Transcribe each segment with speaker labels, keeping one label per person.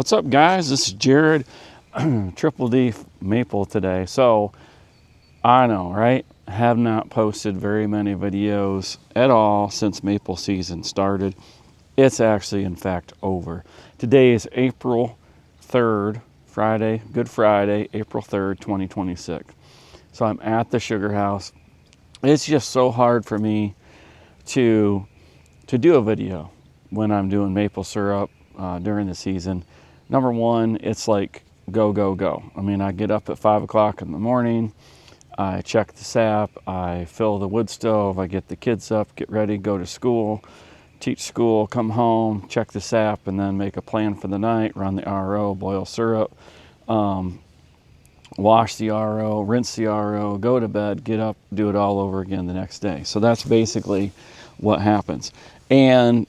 Speaker 1: What's up, guys? This is Jared, Triple D Maple today. So, I know, right? Have not posted very many videos at all since maple season started. It's actually, in fact, over. Today is April 3rd, Friday, Good Friday, April 3rd, 2026. So I'm at the sugar house. It's just so hard for me to do a video when I'm doing maple syrup during the season. Number one, it's like go, go, go. I mean, I get up at 5 o'clock in the morning, I check the sap, I fill the wood stove, I get the kids up, get ready, go to school, teach school, come home, check the sap, and then make a plan for the night, run the RO, boil syrup, wash the RO, rinse the RO, go to bed, get up, do it all over again the next day. So that's basically what happens. And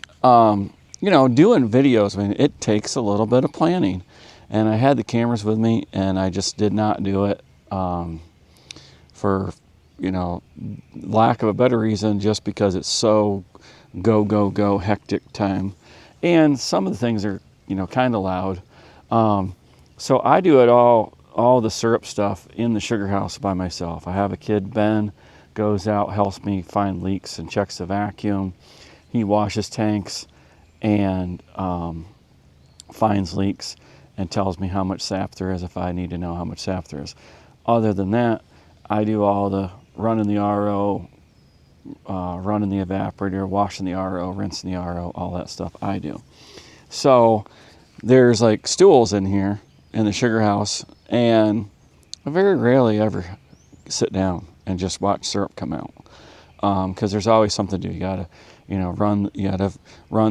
Speaker 1: doing videos, I mean, it takes a little bit of planning. And I had the cameras with me, and I just did not do it for, lack of a better reason, just because it's so go, go, go, hectic time. And some of the things are, kind of loud. So I do it all the syrup stuff in the sugar house by myself. I have a kid, Ben, goes out, helps me find leaks and checks the vacuum. He washes tanks and finds leaks and tells me how much sap there is if I need to know how much sap there is. Other than that, I do all the running the RO, running the evaporator, washing the RO, rinsing the RO, all that stuff I do. So there's like stools in here in the sugar house, and I very rarely ever sit down and just watch syrup come out, because there's always something to do. You gotta run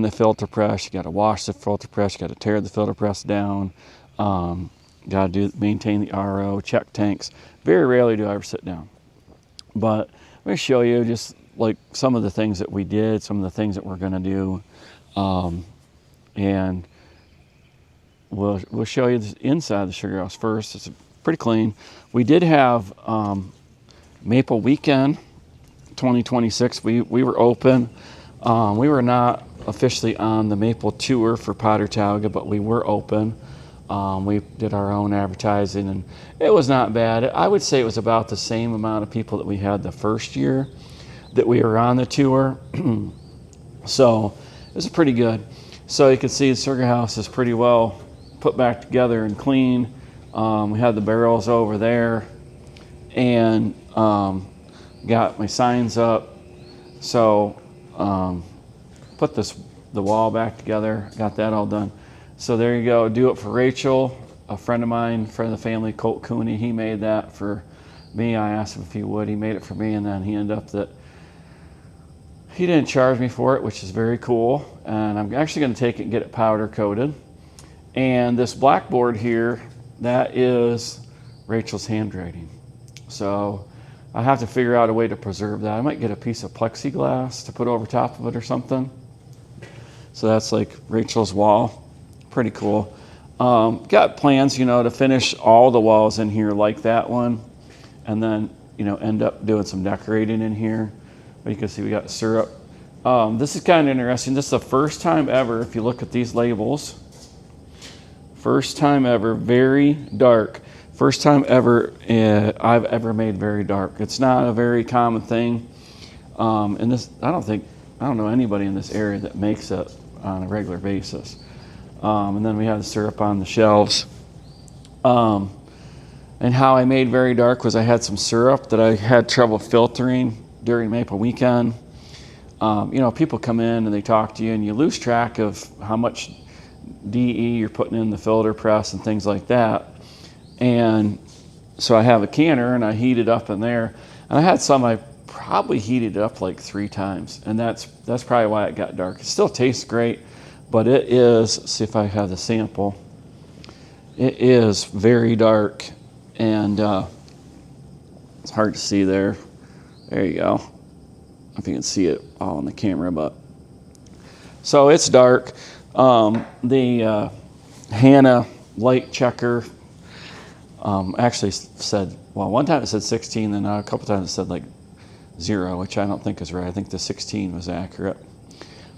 Speaker 1: the filter press, you gotta wash the filter press, you gotta tear the filter press down, maintain the RO, check tanks. Very rarely do I ever sit down. But let me show you just like some of the things that we did, some of the things that we're gonna do, and we'll show you the inside of the sugar house first. It's pretty clean. We did have Maple Weekend 2026. We were open. We were not officially on the Maple Tour for Potter Talga, but we were open. We did our own advertising, and it was not bad. I would say it was about the same amount of people that we had the first year that we were on the tour. So it was pretty good. So you can see the sugar house is pretty well put back together and clean. We had the barrels over there, and got my signs up. So put the wall back together, got that all done. So there you go. Do it for Rachel, a friend of mine, friend of the family, Colt Cooney. He made that for me. I asked him if he would. He made it for me, and then he ended up that he didn't charge me for it, which is very cool. And I'm actually going to take it and get it powder coated. And this blackboard here, that is Rachel's handwriting. So I have to figure out a way to preserve that. I might get a piece of plexiglass to put over top of it or something. So that's like Rachel's wall. Pretty cool. Got plans, to finish all the walls in here like that one, and then, end up doing some decorating in here. But you can see we got syrup. This is kind of interesting. This is the first time ever, if you look at these labels, first time ever, very dark. First time ever I've ever made very dark. It's not a very common thing. And this, I don't know anybody in this area that makes it on a regular basis. And then we have the syrup on the shelves. And how I made very dark was I had some syrup that I had trouble filtering during Maple Weekend. People come in and they talk to you, and you lose track of how much DE you're putting in the filter press and things like that. And so I have a canner, and I heat it up in there. And I had some I probably heated up like 3 times, and that's probably why it got dark. It still tastes great, but it is, see if I have the sample, it is very dark, and it's hard to see there. There you go. If you can see it all on the camera, but so it's dark. The Hannah light checker actually said, well, one time it said 16, and a couple times it said like 0, which I don't think is right. I think the 16 was accurate.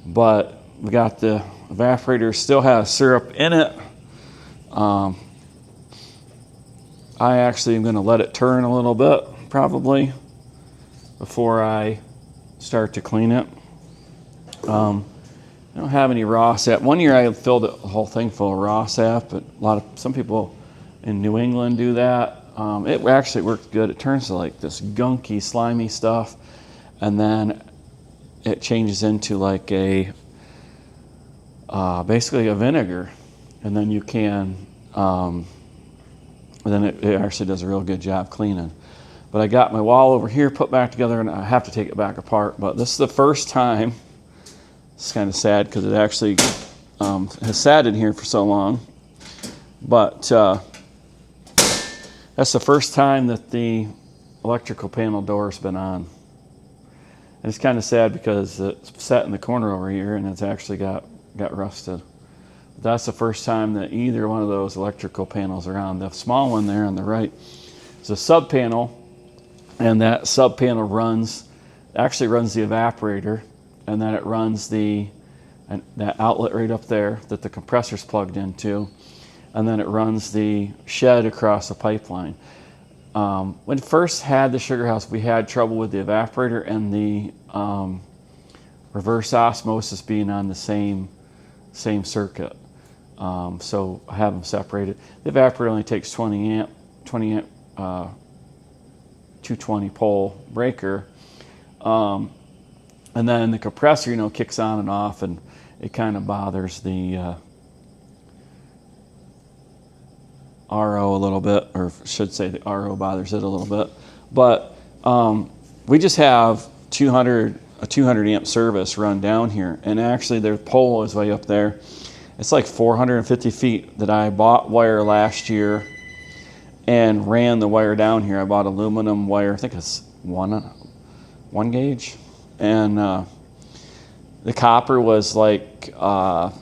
Speaker 1: But we got the evaporator, still has syrup in it. I actually am going to let it turn a little bit, probably, before I start to clean it. I don't have any raw sap. One year I filled the whole thing full of raw sap, but some people in New England do that. It actually worked good. It turns to like this gunky, slimy stuff, and then it changes into like basically a vinegar, and then you can, and then it actually does a real good job cleaning. But I got my wall over here put back together, and I have to take it back apart. But this is the first time. It's kind of sad because it actually has sat in here for so long. But that's the first time that the electrical panel door has been on. And it's kind of sad because it's sat in the corner over here and it's actually got rusted. But that's the first time that either one of those electrical panels are on. The small one there on the right is a sub panel, and that sub panel actually runs the evaporator, and then it runs that outlet right up there that the compressor's plugged into, and then it runs the shed across the pipeline. When first had the sugar house, we had trouble with the evaporator and the reverse osmosis being on the same circuit. So I have them separated. The evaporator only takes 20 amp 220 pole breaker. And then the compressor, kicks on and off, and it kind of bothers the RO a little bit, or I should say the RO bothers it a little bit. But we just have a 200 amp service run down here, and actually their pole is way up there. It's like 450 feet that I bought wire last year and ran the wire down here. I bought aluminum wire, I think it's one gauge. And the copper was like, what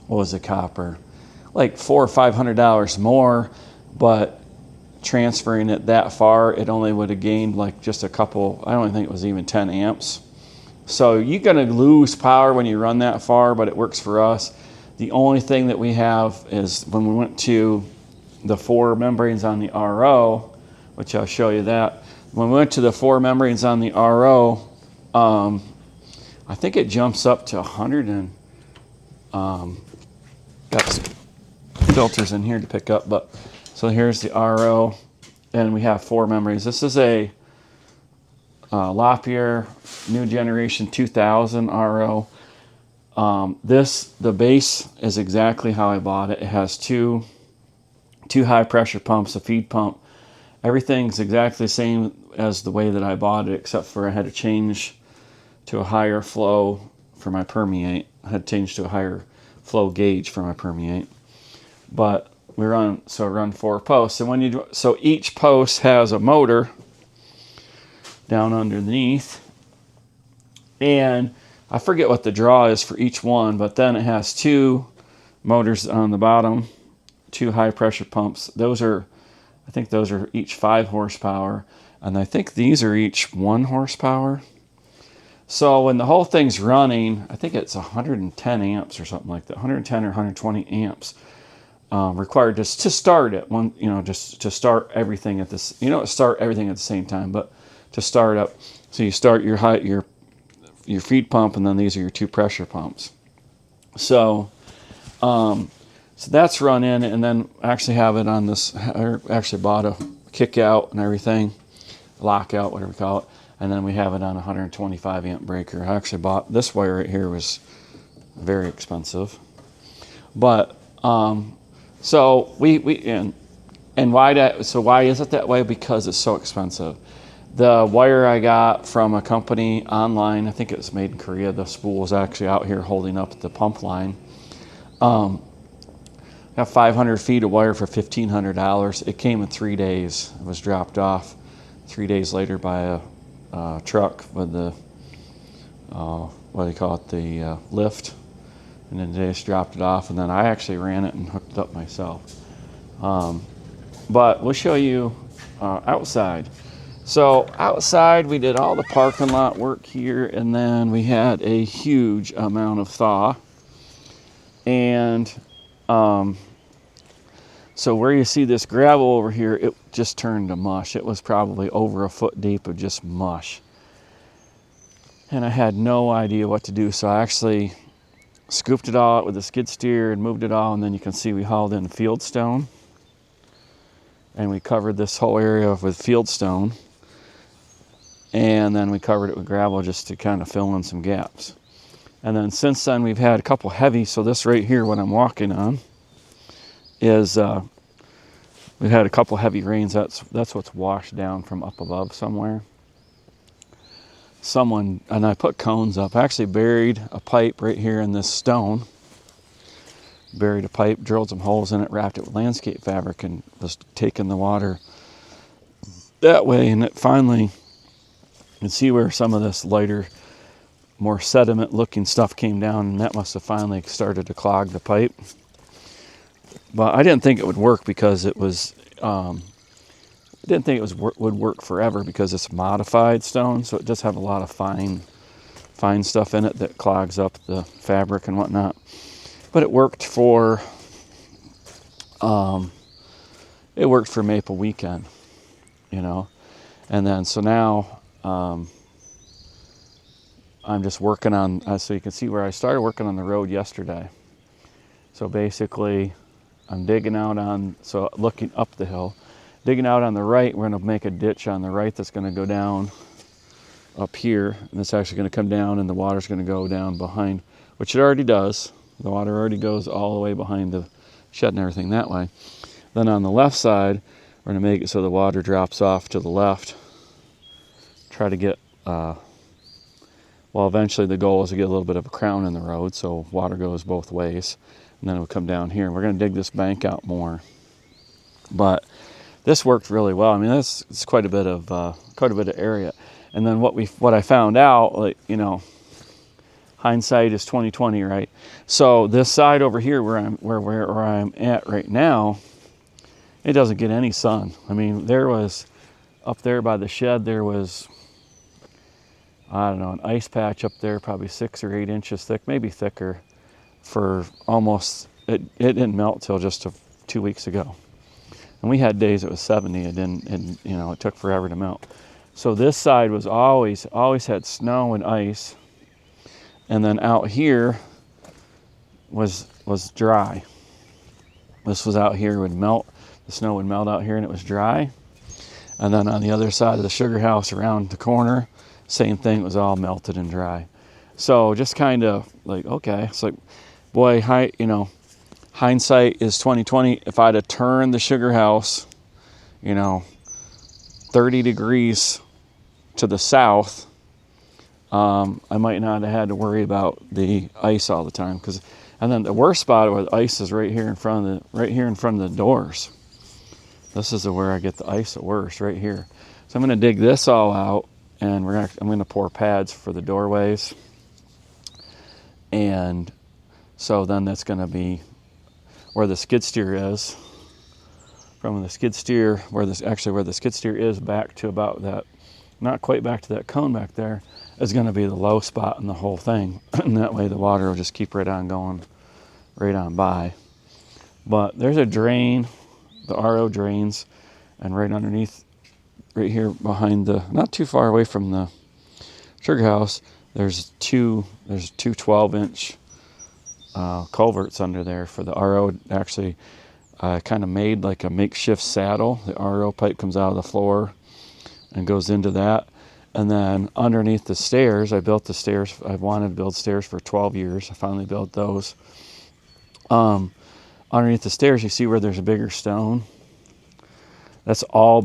Speaker 1: was the copper? Like $400 or $500 more, but transferring it that far, it only would have gained like just a couple, I don't even think it was even 10 amps. So you're gonna lose power when you run that far, but it works for us. The only thing that we have is when we went to the 4 membranes on the RO, which I'll show you that. When we went to the 4 membranes on the RO, I think it jumps up to 100 and got some filters in here to pick up. But so here's the RO, and we have 4 membranes. This is a Lapierre New Generation 2000 RO. The base is exactly how I bought it. It has two high pressure pumps, a feed pump. Everything's exactly the same as the way that I bought it, except for I had to change to a higher flow for my permeate. I had to change to a higher flow gauge for my permeate. But I run 4 posts, and so each post has a motor down underneath, and I forget what the draw is for each one, but then it has 2 motors on the bottom, 2 high pressure pumps. I think those are each 5 horsepower, and I think these are each 1 horsepower. So when the whole thing's running, I think it's 110 amps or something like that, 110 or 120 amps required just to start it. Just to start everything at this. Start everything at the same time, but to start up. So you start your feed pump, and then these are your 2 pressure pumps. So that's run in, and then I actually have it on this. I actually bought a kick out and everything, lockout, whatever we call it, and then we have it on a 125 amp breaker. I actually bought this wire right here, was very expensive, but so why is it that way? Because it's so expensive. The wire I got from a company online, I think it was made in Korea. The spool is actually out here holding up the pump line. Got 500 feet of wire for $1,500. It came in 3 days. It was dropped off 3 days later by a truck with the, the lift. And then they just dropped it off, and then I actually ran it and hooked it up myself. But we'll show you outside. So outside, we did all the parking lot work here, and then we had a huge amount of thaw. And So where you see this gravel over here, it just turned to mush. It was probably over a foot deep of just mush. And I had no idea what to do. So I actually scooped it all out with a skid steer and moved it all. And then you can see we hauled in field stone. And we covered this whole area with field stone. And then we covered it with gravel just to kind of fill in some gaps. And then since then we've had a couple heavy. So this right here, what I'm walking on, is we've had a couple heavy rains. That's what's washed down from up above somewhere. Someone, and I put cones up. I actually buried a pipe right here in this stone. Buried a pipe, drilled some holes in it, wrapped it with landscape fabric, and was taking the water that way. And it finally, you can see where some of this lighter, more sediment looking stuff came down, and that must have finally started to clog the pipe. But I didn't think it would work because it was, I didn't think it would work forever because it's modified stone, so it does have a lot of fine stuff in it that clogs up the fabric and whatnot. But it worked for Maple Weekend, you know. And then so now I'm just working on. So you can see where I started working on the road yesterday. So basically, I'm digging out on, so looking up the hill, digging out on the right, we're going to make a ditch on the right that's going to go down up here, and it's actually going to come down, and the water's going to go down behind, which it already does. The water already goes all the way behind the shed and everything that way. Then on the left side, we're going to make it so the water drops off to the left. Try to get, eventually the goal is to get a little bit of a crown in the road, so water goes both ways. And then it will come down here. We're going to dig this bank out more. But this worked really well. I mean, it's quite a bit of area. And then what I found out, like, you know, hindsight is 20/20, right? So this side over here where I'm at right now, it doesn't get any sun. I mean, there was up there by the shed, there was, I don't know, an ice patch up there, probably 6 or 8 inches thick, maybe thicker, for almost, it didn't melt till just 2 weeks ago. And we had days it was 70. It didn't, and you know, it took forever to melt. So this side was always had snow and ice. And then out here was dry. This was out here, would melt, the snow would melt out here and it was dry. And then on the other side of the sugar house around the corner, same thing, it was all melted and dry. So just kind of like, okay, it's like, boy, hindsight is 20/20. If I'd have turned the sugar house, 30 degrees to the south, I might not have had to worry about the ice all the time. And then the worst spot where the ice is right here in front of the doors. This is where I get the ice at worst, right here. So I'm going to dig this all out, and I'm going to pour pads for the doorways. And so then that's going to be where the skid steer is. From the skid steer, where the skid steer is, back to about that, not quite back to that cone back there, is going to be the low spot in the whole thing. And that way the water will just keep right on going, right on by. But there's a drain, the RO drains, and right underneath, right here behind not too far away from the sugar house, there's two 12-inch culverts under there for the RO. Actually, I kind of made like a makeshift saddle. The RO pipe comes out of the floor and goes into that. And then underneath the stairs, I built the stairs. I've wanted to build stairs for 12 years. I finally built those. Underneath the stairs, you see where there's a bigger stone? That's all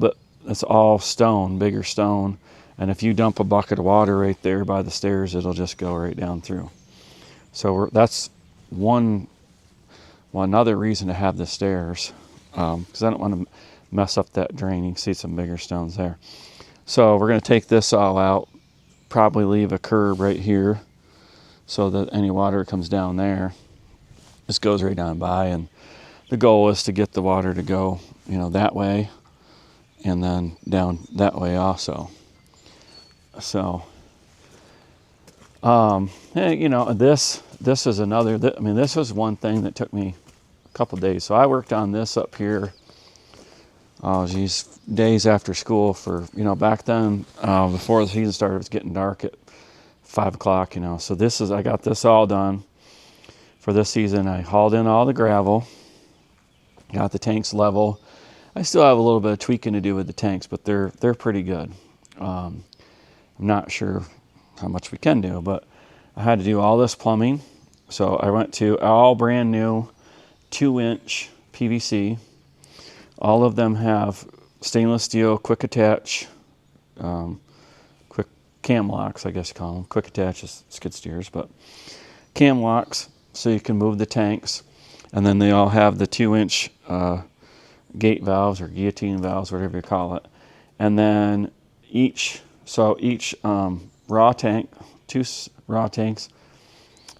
Speaker 1: stone, bigger stone. And if you dump a bucket of water right there by the stairs, it'll just go right down through. So that's one other reason to have the stairs, because I don't want to mess up that drain. You can see some bigger stones there. So we're going to take this all out, probably leave a curb right here so that any water comes down there just goes right down by. And the goal is to get the water to go, that way, and then down that way also. So, this is another. This was one thing that took me couple days. So I worked on this up here, oh geez, days after school for, you know, back then, before the season started, it was getting dark at 5 o'clock, you know. So I got this all done for this season. I hauled in all the gravel, got the tanks level. I still have a little bit of tweaking to do with the tanks, but they're pretty good. I'm not sure how much we can do, but I had to do all this plumbing. So I went to all brand new 2-inch PVC. All of them have stainless steel quick attach, quick cam locks, I guess you call them. Quick attach is skid steers, but cam locks so you can move the tanks. And then they all have the 2-inch gate valves or guillotine valves, whatever you call it. And then each raw tank, 2 raw tanks,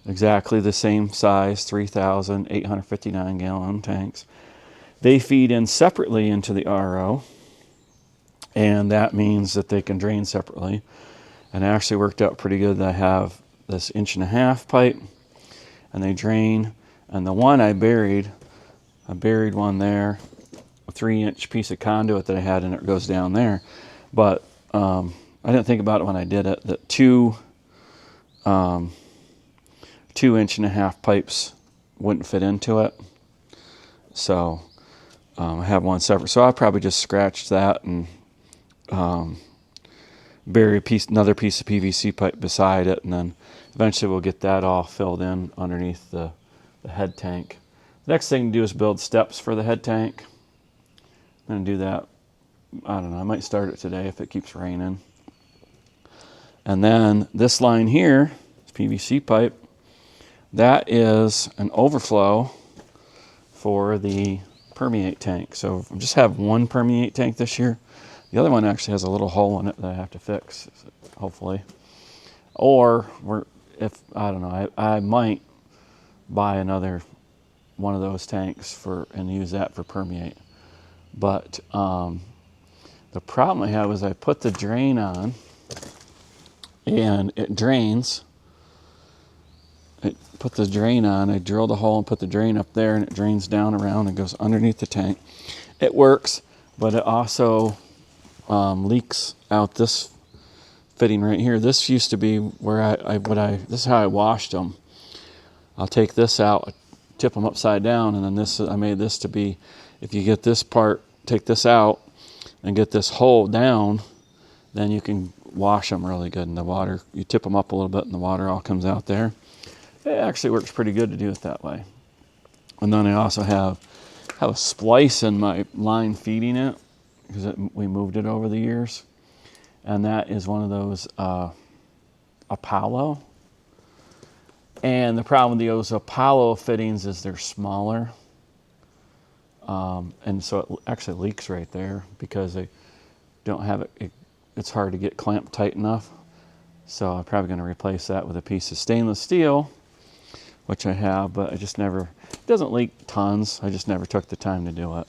Speaker 1: exactly the same size, 3,859 gallon tanks. They feed in separately into the RO, and that means that they can drain separately. And it actually worked out pretty good that I have this 1.5-inch pipe, and they drain. And the one I buried one there, a 3-inch piece of conduit that I had, and it goes down there. But I didn't think about it when I did it, that 2-inch-and-a-half pipes wouldn't fit into it. So I have one separate. So I probably just scratched that and bury another piece of PVC pipe beside it, and then eventually we'll get that all filled in underneath the head tank. The next thing to do is build steps for the head tank. I'm going to do that. I don't know. I might start it today if it keeps raining. And then this line here, this PVC pipe, that is an overflow for the permeate tank. So I just have one permeate tank this year. The other one actually has a little hole in it that I have to fix, hopefully. Or I don't know, I might buy another one of those tanks and use that for permeate. But the problem I have is I put the drain on and it drains. I put the drain on, I drilled a hole and put the drain up there, and it drains down around and goes underneath the tank. It works, but it also leaks out this fitting right here. This used to be where this is how I washed them. I'll take this out, tip them upside down, and then I made this to be, if you get this part, take this out and get this hole down, then you can wash them really good in the water. You tip them up a little bit and the water all comes out there. It actually works pretty good to do it that way. And then I also have a splice in my line feeding it, because we moved it over the years. And that is one of those Apollo. And the problem with those Apollo fittings is they're smaller. And so it actually leaks right there because they don't have it. It's hard to get clamped tight enough. So I'm probably going to replace that with a piece of stainless steel, which I have, but it doesn't leak tons. I just never took the time to do it.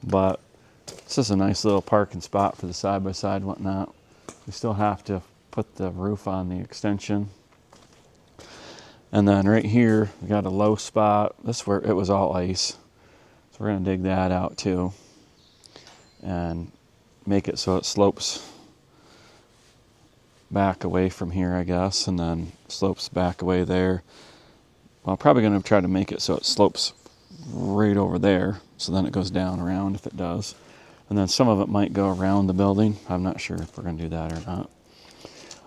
Speaker 1: But this is a nice little parking spot for the side-by-side and whatnot. We still have to put the roof on the extension. And then right here, we got a low spot. This is where it was all ice. So we're going to dig that out too and make it so it slopes back away from here, I guess, and then slopes back away there. Well, I'm probably going to try to make it so it slopes right over there, so then it goes down around if it does. And then some of it might go around the building. I'm not sure if we're going to do that or not.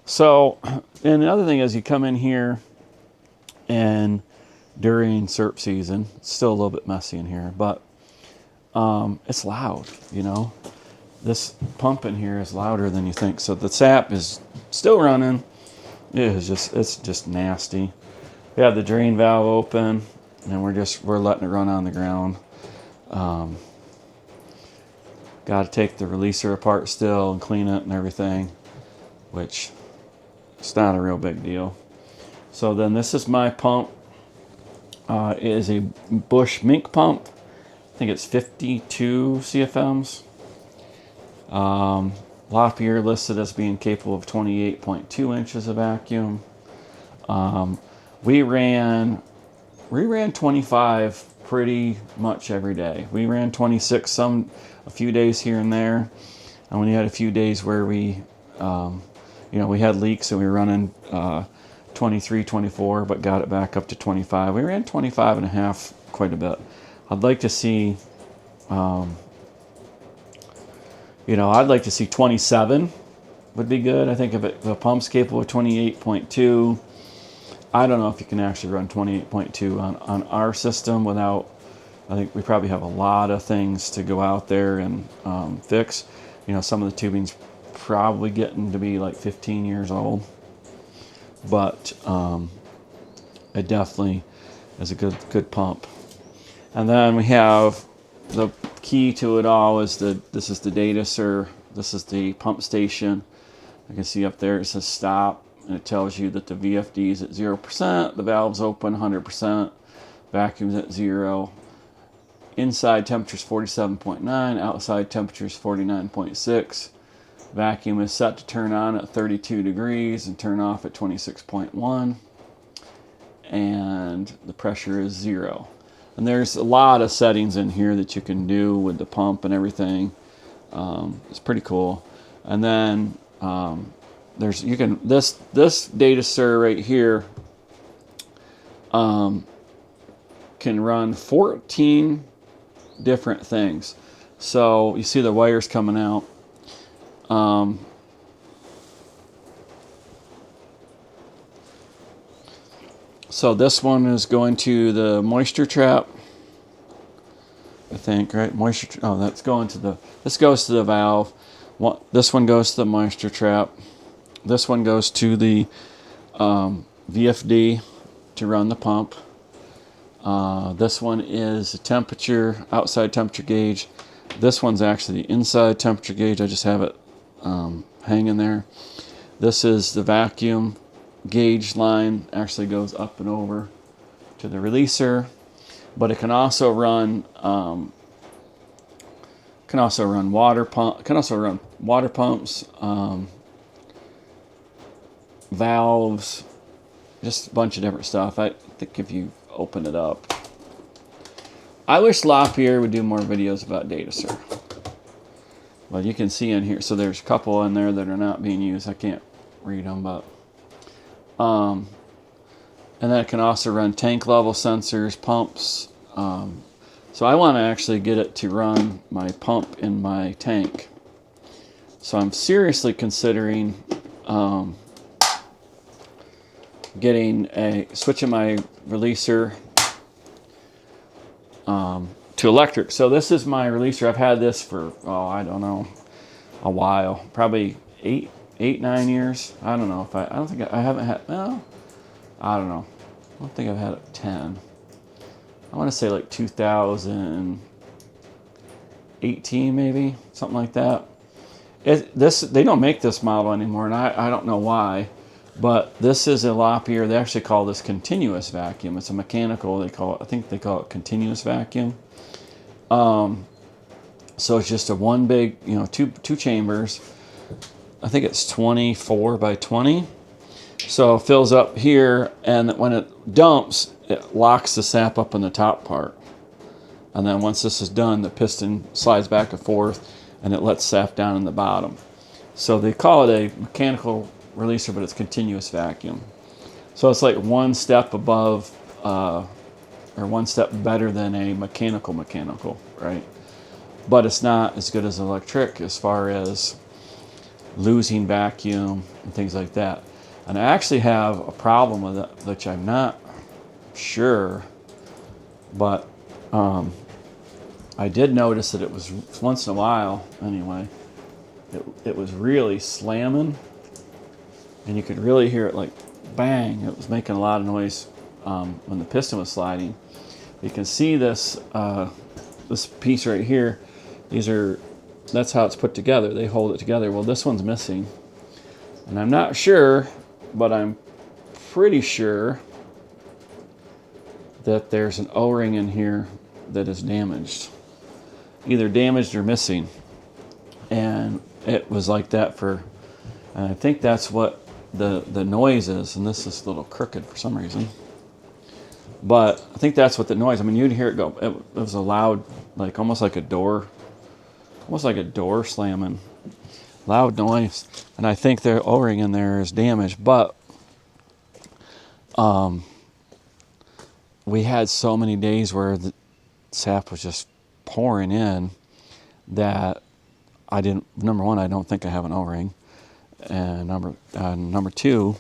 Speaker 1: So, and the other thing is you come in here and during SERP season, it's still a little bit messy in here, but it's loud, you know. This pump in here is louder than you think. So the sap is still running. It's just nasty. We have the drain valve open, and we're letting it run on the ground. Got to take the releaser apart still and clean it and everything, which it's not a real big deal. So then this is my pump. It is a Bush Mink pump. I think it's 52 CFMs. Loftier listed as being capable of 28.2 inches of vacuum. We ran 25 pretty much every day. We ran 26 a few days here and there, and we had a few days where we we had leaks and we were running 23, 24, but got it back up to 25. We ran 25 and a half quite a bit. I'd like to see, I'd like to see 27 would be good. I think if the pump's capable of 28.2, I don't know if you can actually run 28.2 on our system without, I think we probably have a lot of things to go out there and fix. Some of the tubing's probably getting to be like 15 years old, but it definitely is a good pump. And then we have the key to it all is this is the data server. This is the pump station. I can see up there it says stop, and it tells you that the VFD is at 0%, the valve's open 100%, vacuum's at 0. Inside temperature is 47.9, outside temperature is 49.6. Vacuum is set to turn on at 32 degrees and turn off at 26.1. And the pressure is 0. And there's a lot of settings in here that you can do with the pump and everything. It's pretty cool. And then this data server right here can run 14 different things. So you see the wires coming out. So this one is going to the moisture trap, I think, right? That's going to this goes to the valve. This one goes to the moisture trap. This one goes to the VFD to run the pump. This one is the temperature, outside temperature gauge. This one's actually the inside temperature gauge. I just have it hanging there. This is the vacuum gauge line, actually goes up and over to the releaser, but it can also run water pumps, valves, just a bunch of different stuff. I think if you open it up, I wish LaPierre would do more videos about DataSer. But you can see in here, so there's a couple in there that are not being used. I can't read them, but and then it can also run tank level sensors, pumps. So I want to actually get it to run my pump in my tank. So I'm seriously considering switching my releaser to electric. So this is my releaser. I've had this for, I don't know, a while, probably 9 years. I don't know if I don't think I haven't had, well, I don't know. I don't think I've had it 10. I want to say like 2018 maybe, something like that. They don't make this model anymore, and I don't know why, but this is a LaPierre. They actually call this continuous vacuum. It's a mechanical. I think they call it continuous vacuum. So it's just a one big, two chambers. I think it's 24 by 20. So it fills up here, and when it dumps, it locks the sap up in the top part. And then once this is done, the piston slides back and forth, and it lets sap down in the bottom. So they call it a mechanical releaser, but it's continuous vacuum. So it's like one step above, or one step better than a mechanical, right? But it's not as good as electric as far as losing vacuum and things like that. And I actually have a problem with it, which I'm not sure, but I did notice that it was once in a while, anyway, it was really slamming, and you could really hear it like bang. It was making a lot of noise when the piston was sliding. You can see this this piece right here. That's how it's put together. They hold it together. Well, this one's missing, and I'm not sure, but I'm pretty sure that there's an O-ring in here that is damaged, either damaged or missing, and it was like that and I think that's what the noise is. And this is a little crooked for some reason, But I think that's what the noise. I mean, you'd hear it go. It was a loud, like almost like a door slamming. Loud noise, and I think the O-ring in there is damaged. But we had so many days where the sap was just pouring in that I didn't. Number one, I don't think I have an O-ring, and number two,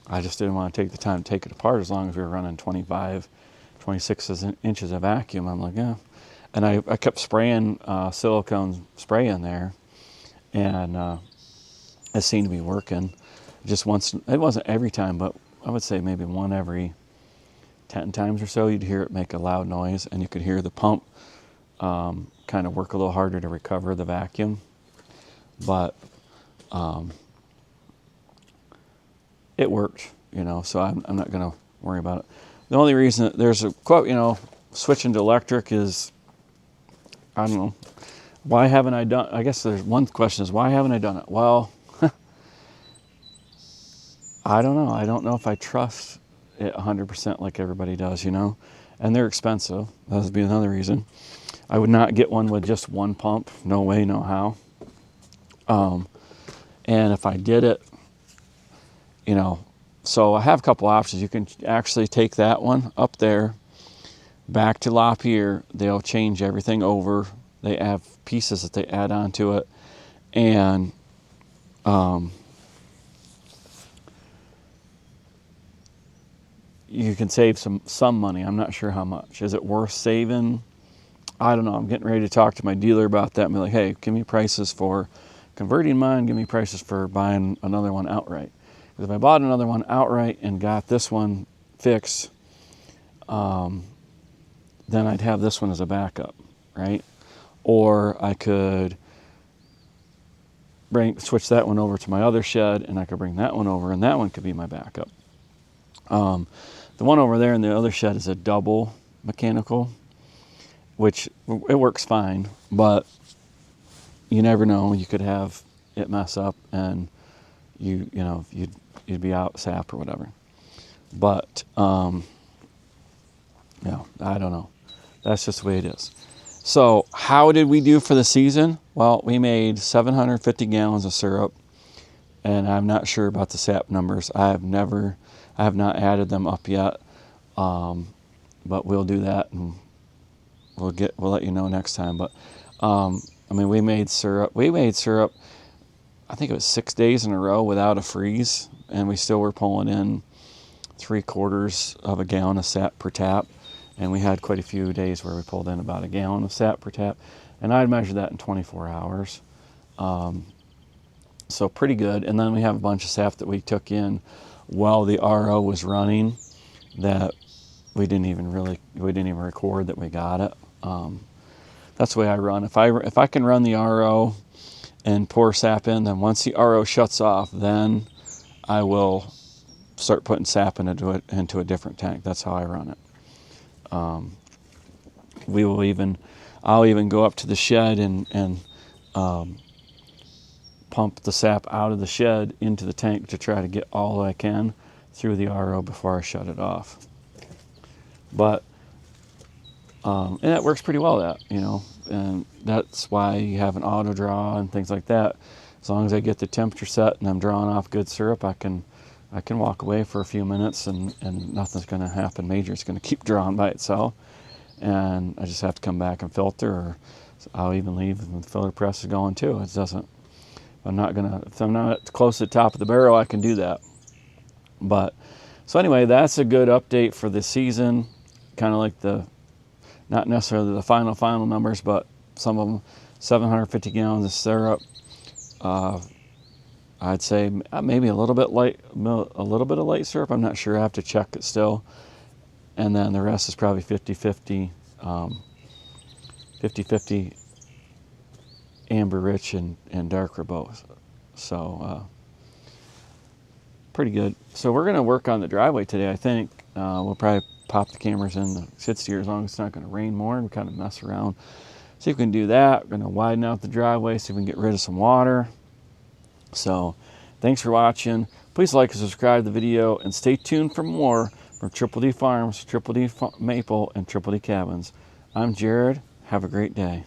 Speaker 1: I just didn't want to take the time to take it apart as long as we were running 25, 26 inches of vacuum. I'm like, yeah. And I kept spraying silicone spray in there, and it seemed to be working. Just once, it wasn't every time, but I would say maybe one every 10 times or so, you'd hear it make a loud noise, and you could hear the pump kind of work a little harder to recover the vacuum. But it worked, so I'm not going to worry about it. The only reason there's a quote, switching to electric is, I don't know, why haven't I done, I guess there's one question is, why haven't I done it? Well, I don't know. I don't know if I trust it 100% like everybody does, and they're expensive. That would be another reason. I would not get one with just one pump. No way, no how. And if I did it, so I have a couple options. You can actually take that one up there, back to Lapierre. They'll change everything over. They have pieces that they add onto it. And you can save some money. I'm not sure how much. Is it worth saving? I don't know. I'm getting ready to talk to my dealer about that and be like, hey, give me prices for converting mine. Give me prices for buying another one outright. Because if I bought another one outright and got this one fixed, then I'd have this one as a backup, right? Or I could switch that one over to my other shed, and I could bring that one over, and that one could be my backup. The one over there in the other shed is a double mechanical, which it works fine, but you never know. You could have it mess up, and you'd be out sap or whatever. But I don't know. That's just the way it is. So how did we do for the season? Well, we made 750 gallons of syrup, and I'm not sure about the sap numbers. I have not added them up yet, but we'll do that, and we'll let you know next time. But we made syrup. I think it was 6 days in a row without a freeze, and we still were pulling in 3/4 of a gallon of sap per tap. And we had quite a few days where we pulled in about a gallon of sap per tap, and I'd measure that in 24 hours. So pretty good. And then we have a bunch of sap that we took in while the RO was running that we didn't even record that we got it. That's the way I run. If I can run the RO and pour sap in, then once the RO shuts off, then I will start putting sap into a different tank. That's how I run it. I'll even go up to the shed and pump the sap out of the shed into the tank to try to get all I can through the RO before I shut it off. But and that works pretty well, and that's why you have an auto draw and things like that. As long as I get the temperature set and I'm drawing off good syrup, I can walk away for a few minutes and nothing's going to happen major. It's going to keep drawing by itself, and I just have to come back and filter, or I'll even leave and the filter press is going too. It doesn't. If I'm not close to the top of the barrel, I can do that. But so anyway, that's a good update for this season. Kind of like not necessarily the final numbers, but some of them, 750 gallons of syrup. I'd say maybe a little bit of light syrup. I'm not sure. I have to check it still. And then the rest is probably 50-50, 50-50 amber rich and darker both. So pretty good. So we're going to work on the driveway today, I think. We'll probably pop the cameras in the skid steer as long as it's not going to rain more, and we kind of mess around. See if we can do that. We're going to widen out the driveway, see if we can get rid of some water. So thanks for watching. Please like and subscribe to the video, and stay tuned for more from Triple D Farms, Triple D Maple, and Triple D Cabins. I'm Jared. Have a great day.